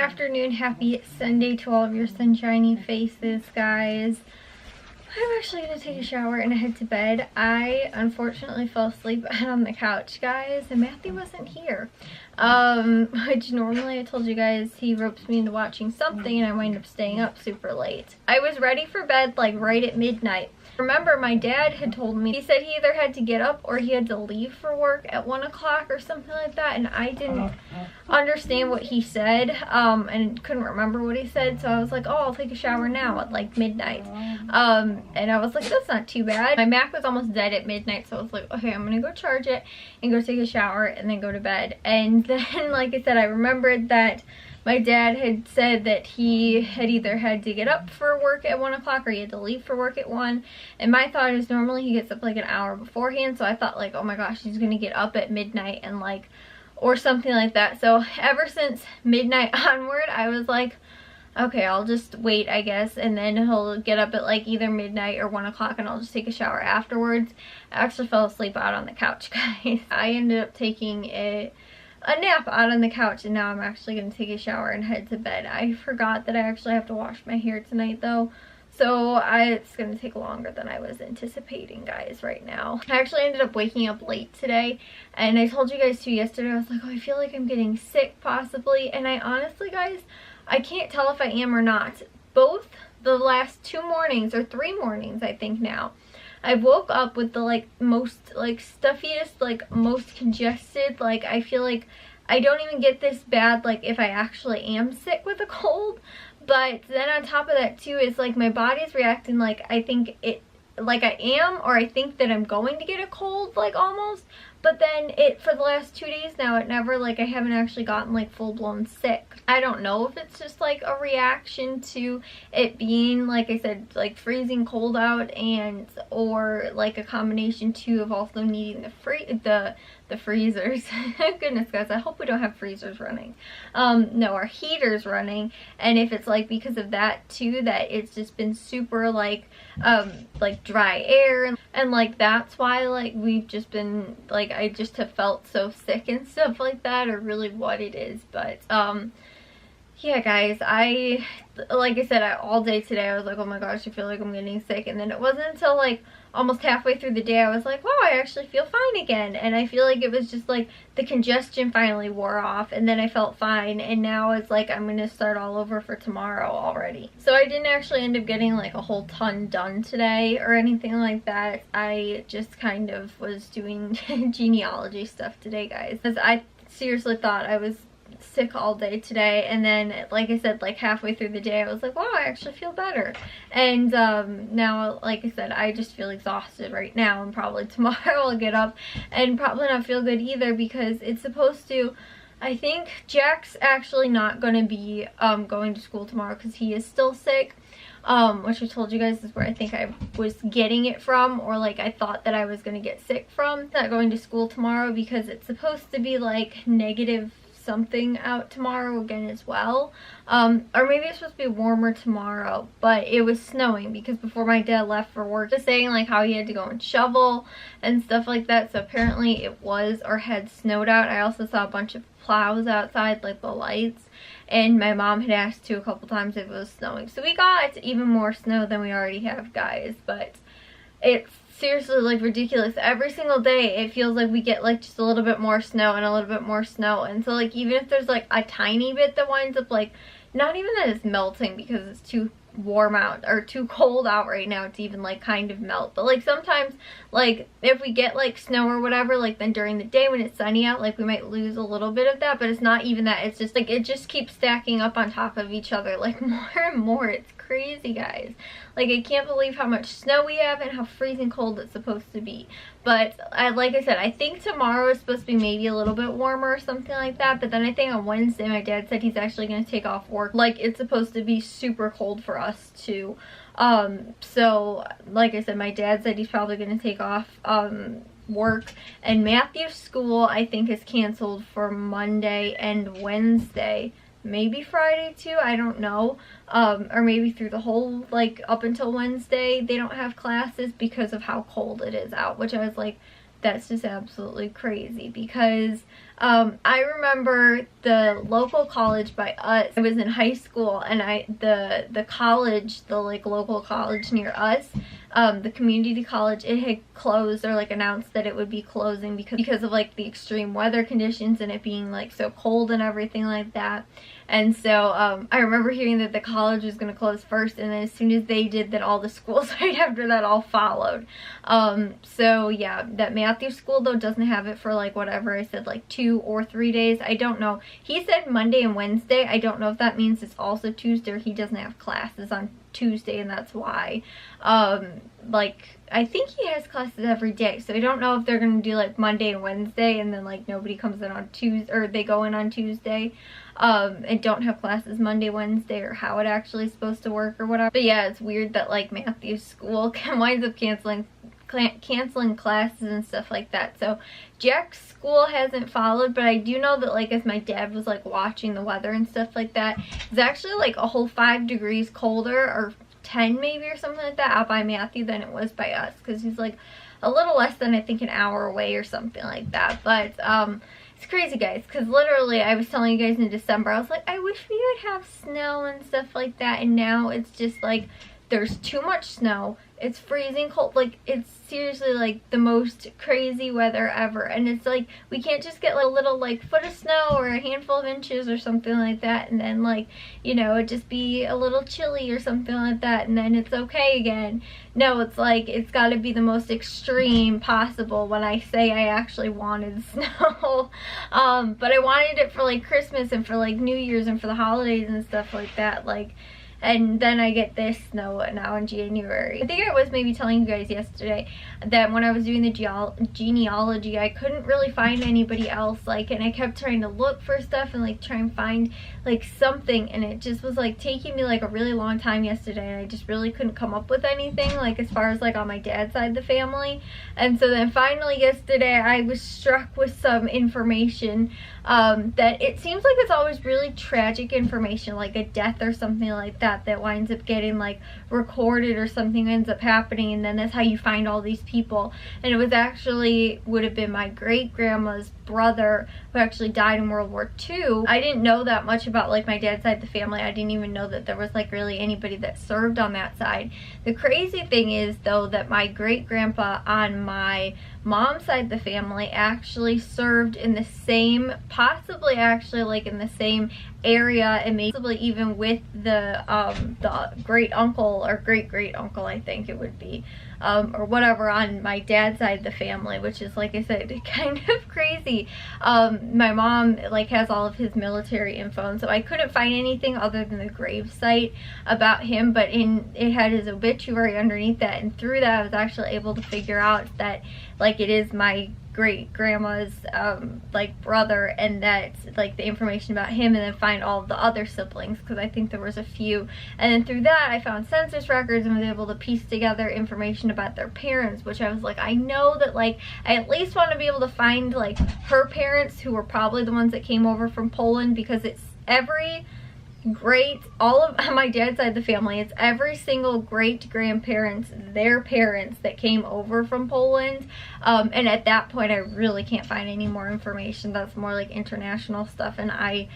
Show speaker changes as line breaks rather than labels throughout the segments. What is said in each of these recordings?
Afternoon, happy Sunday to all of your sunshiny faces, guys. I'm actually going to take a shower and head to bed. I unfortunately fell asleep on the couch, guys, and Matthew wasn't here. Which normally I told you guys he ropes me into watching something and I wind up staying up super late. I was ready for bed like right at midnight. Remember, my dad had told me, he said he either had to get up or he had to leave for work at 1 o'clock or something like that, and I didn't understand what he said, and couldn't remember what he said, so I was like, oh, I'll take a shower now at like midnight. And I was like, that's not too bad. My Mac was almost dead at midnight, so I was like, okay, I'm gonna go charge it and go take a shower and then go to bed. And then, like I said, I remembered that my dad had said that he had either had to get up for work at 1 o'clock or he had to leave for work at 1. And my thought is normally he gets up like an hour beforehand. So I thought like, oh my gosh, he's going to get up at midnight and like, or something like that. So ever since midnight onward, I was like, okay, I'll just wait, I guess. And then he'll get up at like either midnight or 1 o'clock and I'll just take a shower afterwards. I actually fell asleep out on the couch, guys. I ended up taking a nap out on the couch, and now I'm actually going to take a shower and head to bed. I forgot that I actually have to wash my hair tonight though, so it's going to take longer than I was anticipating, guys, right now. I actually ended up waking up late today, and I told you guys too yesterday, I was like, oh, I feel like I'm getting sick possibly, and I honestly, guys, I can't tell if I am or not. Both the last 2 mornings, or 3 mornings I think now, I woke up with the like most like stuffiest, like most congested, like I feel like I don't even get this bad like if I actually am sick with a cold. But then on top of that too, it's like my body's reacting like I think it, like I am, or I think that I'm going to get a cold, like almost. But then for the last 2 days now, it never, like, I haven't actually gotten like full-blown sick. I don't know if it's just like a reaction to it being, like I said, like freezing cold out, and or like a combination too of also needing the freezers. Goodness, guys, I hope we don't have freezers running. No, our heaters running, and if it's like because of that too, that it's just been super like dry air, and like that's why like we've just been like, I just have felt so sick and stuff like that, or really what it is. But yeah, guys, like I said, all day today I was like, oh my gosh, I feel like I'm getting sick. And then it wasn't until like almost halfway through the day I was like, wow, I actually feel fine again. And I feel like it was just like the congestion finally wore off, and then I felt fine, and now it's like I'm gonna start all over for tomorrow already. So I didn't actually end up getting like a whole ton done today or anything like that. I just kind of was doing genealogy stuff today, guys, because I seriously thought I was sick all day today, and then like I said, like halfway through the day I was like, wow, I actually feel better. And now, like I said, I just feel exhausted right now, and probably tomorrow I'll get up and probably not feel good either, because it's supposed to, I think Jack's actually not going to be going to school tomorrow because he is still sick, which I told you guys is where I think I was getting it from, or like I thought that I was going to get sick from. Not going to school tomorrow because it's supposed to be like negative something out tomorrow again as well, or maybe it's supposed to be warmer tomorrow, but it was snowing because before my dad left for work, just saying like how he had to go and shovel and stuff like that. So apparently it was or had snowed out. I also saw a bunch of plows outside, like the lights, and my mom had asked too a couple times if it was snowing, so we got even more snow than we already have, guys. But it's seriously like ridiculous. Every single day it feels like we get like just a little bit more snow and a little bit more snow, and so like even if there's like a tiny bit that winds up like, not even that it's melting because it's too warm out or too cold out right now to even like kind of melt, but like sometimes like if we get like snow or whatever, like then during the day when it's sunny out, like we might lose a little bit of that, but it's not even that. It's just like it just keeps stacking up on top of each other like more and more. It's crazy, guys. Like I can't believe how much snow we have and how freezing cold it's supposed to be. But like I said, I think tomorrow is supposed to be maybe a little bit warmer or something like that, but then I think on Wednesday my dad said he's actually going to take off work. Like it's supposed to be super cold for us too. So like I said, my dad said he's probably going to take off work, and Matthew's school I think is canceled for Monday and Wednesday, maybe Friday too, I don't know, or maybe through the whole, like up until Wednesday they don't have classes because of how cold it is out, which I was like, that's just absolutely crazy because I remember the local college by us. I was in high school, and the college, the like local college near us, the community college, it had closed, or like announced that it would be closing because of like the extreme weather conditions and it being like so cold and everything like that. And so I remember hearing that the college was going to close first, and then as soon as they did, then all the schools right after that all followed. So yeah, that Matthew's school though doesn't have it for like whatever I said, like 2 or 3 days. I don't know. He said Monday and Wednesday. I don't know if that means it's also Tuesday, or he doesn't have classes on Tuesday and that's why. Like I think he has classes every day, so I don't know if they're gonna do like Monday and Wednesday and then like nobody comes in on Tuesday, or they go in on Tuesday and don't have classes Monday, Wednesday, or how it actually is supposed to work or whatever. But yeah, it's weird that like Matthew's school winds up canceling classes and stuff like that. So Jack's school hasn't followed, but I do know that like as my dad was like watching the weather and stuff like that, it's actually like a whole 5 degrees colder, or 10 maybe, or something like that out by Matthew than it was by us, because he's like a little less than I think an hour away or something like that. But it's crazy, guys, because literally I was telling you guys in December, I was like, I wish we would have snow and stuff like that, and now it's just like there's too much snow. It's freezing cold. Like, it's seriously like the most crazy weather ever, and it's like we can't just get like a little like foot of snow or a handful of inches or something like that, and then like, you know, it just be a little chilly or something like that, and then it's okay again. No, it's like it's got to be the most extreme possible when I say I actually wanted snow. But I wanted it for like Christmas and for like New Year's and for the holidays and stuff like that, like. And then I get this snow now in January. I think I was maybe telling you guys yesterday that when I was doing the genealogy, I couldn't really find anybody else, like, and I kept trying to look for stuff and like try and find like something, and it just was like taking me like a really long time yesterday, and I just really couldn't come up with anything, like as far as like on my dad's side of the family. And so then finally yesterday I was struck with some information that it seems like it's always really tragic information, like a death or something like that, that winds up getting like recorded, or something ends up happening, and then that's how you find all these people. And it was actually, would have been my great grandma's brother who actually died in World War II. I didn't know that much about like my dad's side of the family. I didn't even know that there was like really anybody that served on that side. The crazy thing is though that my great grandpa on my mom's side of the family actually served in the same, possibly actually like in the same area, and maybe even with the great uncle or great uncle, I think it would be, or whatever, on my dad's side of the family, which is, like I said, kind of crazy. My mom like has all of his military info, and so I couldn't find anything other than the grave site about him, but it had his obituary underneath that, and through that I was actually able to figure out that like it is my great grandma's like brother, and that's like the information about him, and then find all of the other siblings, because I think there was a few, and then through that I found census records and was able to piece together information about their parents, which I was like, I know that like I at least want to be able to find like her parents, who were probably the ones that came over from Poland, because it's every all of my dad's side of the family, it's every single great grandparents, their parents that came over from Poland, and at that point I really can't find any more information. That's more like international stuff, and I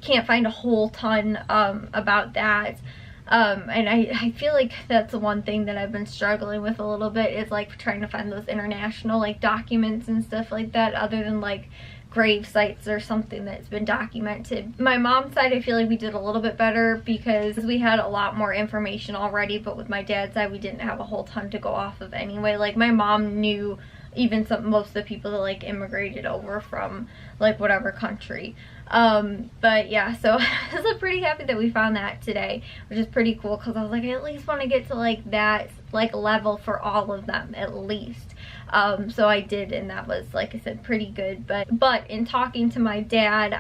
can't find a whole ton about that. And I feel like that's the one thing that I've been struggling with a little bit, is like trying to find those international like documents and stuff like that, other than like grave sites or something that's been documented. My mom's side, I feel like we did a little bit better because we had a lot more information already, but with my dad's side we didn't have a whole ton to go off of anyway. Like my mom knew even most of the people that like immigrated over from like whatever country. But yeah, so I was pretty happy that we found that today, which is pretty cool, because I was like, I at least want to get to like that like level for all of them at least. So I did, and that was, like I said, pretty good. But in talking to my dad,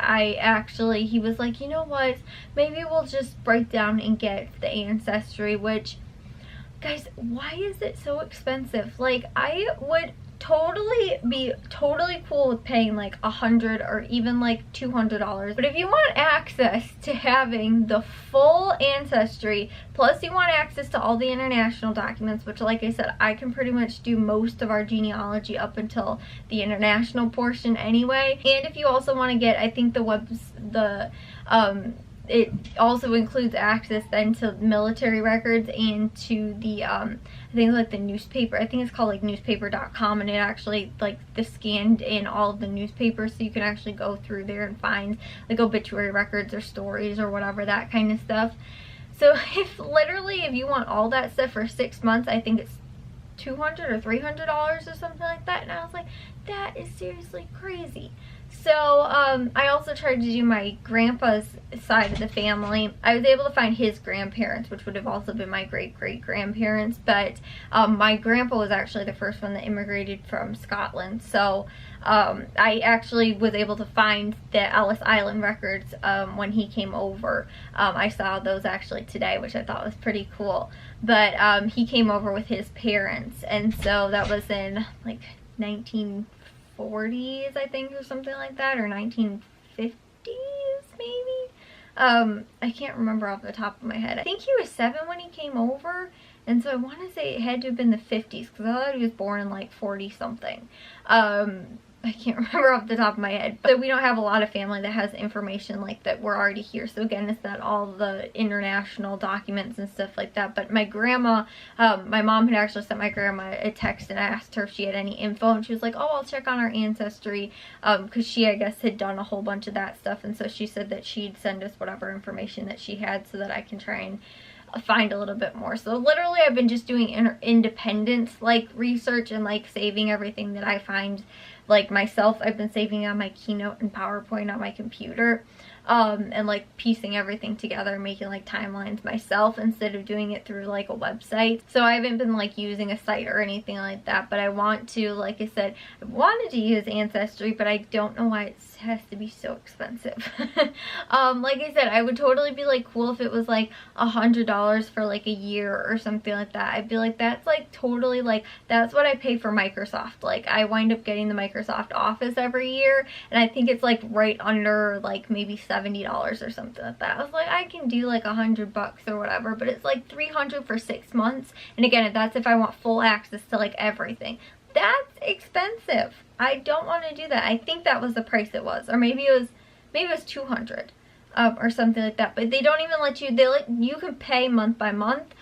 he was like, you know what, maybe we'll just break down and get the Ancestry, which, guys, why is it so expensive? Like, I would be totally cool with paying like $100 or even like $200. But if you want access to having the full ancestry, plus you want access to all the international documents, which like I said, I can pretty much do most of our genealogy up until the international portion anyway. And if you also want to get, I think it also includes access then to military records and to the I think like the newspaper. I think it's called like newspaper.com, and it actually like the scanned in all of the newspapers, so you can actually go through there and find like obituary records or stories or whatever, that kind of stuff. So if you want all that stuff for 6 months, I think it's $200 or $300 or something like that. And I was like, that is seriously crazy. So I also tried to do my grandpa's side of the family. I was able to find his grandparents, which would have also been my great-great-grandparents, but my grandpa was actually the first one that immigrated from Scotland. So I actually was able to find the Ellis Island records when he came over. I saw those actually today, which I thought was pretty cool. But he came over with his parents, and so that was in like 1940s, I think, or something like that, or 1950s maybe. I can't remember off the top of my head. I think he was 7 when he came over, and so I want to say it had to have been the 50s, because I thought he was born in like 40 something. I can't remember off the top of my head, but we don't have a lot of family that has information like that. We're already here, so again, it's that all the international documents and stuff like that. But my grandma, my mom had actually sent my grandma a text and asked her if she had any info, and she was like, oh, I'll check on our ancestry, because she, I guess, had done a whole bunch of that stuff, and so she said that she'd send us whatever information that she had so that I can try and find a little bit more. So literally I've been just doing independent like research and like saving everything that I find like myself. I've been saving on my Keynote and PowerPoint on my computer, and like piecing everything together, making like timelines myself instead of doing it through like a website. So I haven't been like using a site or anything like that, but I want to, like I said, I wanted to use Ancestry, but I don't know why it has to be so expensive. Like I said, I would totally be like cool if it was like $100 for like a year or something like that. I'd be like, that's like totally like, that's what I pay for Microsoft. Like I wind up getting the Microsoft Office every year, and I think it's like right under like maybe $70 or something like that. I was like, I can do like $100 or whatever, but it's like $300 for 6 months. And again, that's if I want full access to like everything. That's expensive. I don't want to do that. I think that was the price it was, or maybe it was $200 or something like that. But they don't even let you. You can pay month by month,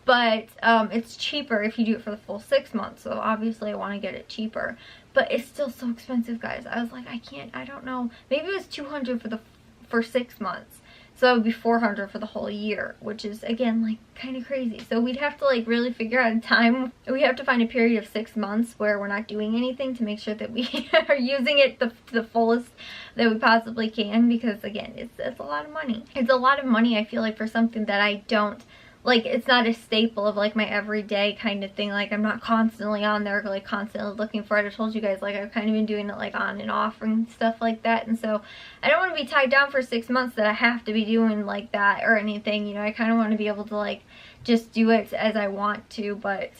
but it's cheaper if you do it for the full 6 months. So obviously I want to get it cheaper, but it's still so expensive, guys. I was like, I don't know. Maybe it was $200 for 6 months. So it would be $400 for the whole year, which is, again, like, kind of crazy. So we'd have to, like, really figure out a time. We have to find a period of 6 months where we're not doing anything to make sure that we are using it to the fullest that we possibly can. Because, again, it's a lot of money. It's a lot of money, I feel like, for something that I don't, like, it's not a staple of, like, my everyday kind of thing. Like, I'm not constantly on there, like, constantly looking for it. I told you guys, like, I've kind of been doing it, like, on and off and stuff like that. And so I don't want to be tied down for 6 months that I have to be doing, like, that or anything. You know, I kind of want to be able to, like, just do it as I want to. But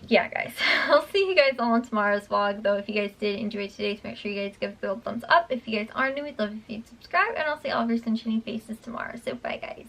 yeah, guys, I'll see you guys all on tomorrow's vlog, though. If you guys did enjoy today's, make sure you guys give the thumbs up. If you guys are new, we'd love if you'd subscribe, and I'll see all of your sunshiny faces tomorrow. So bye, guys.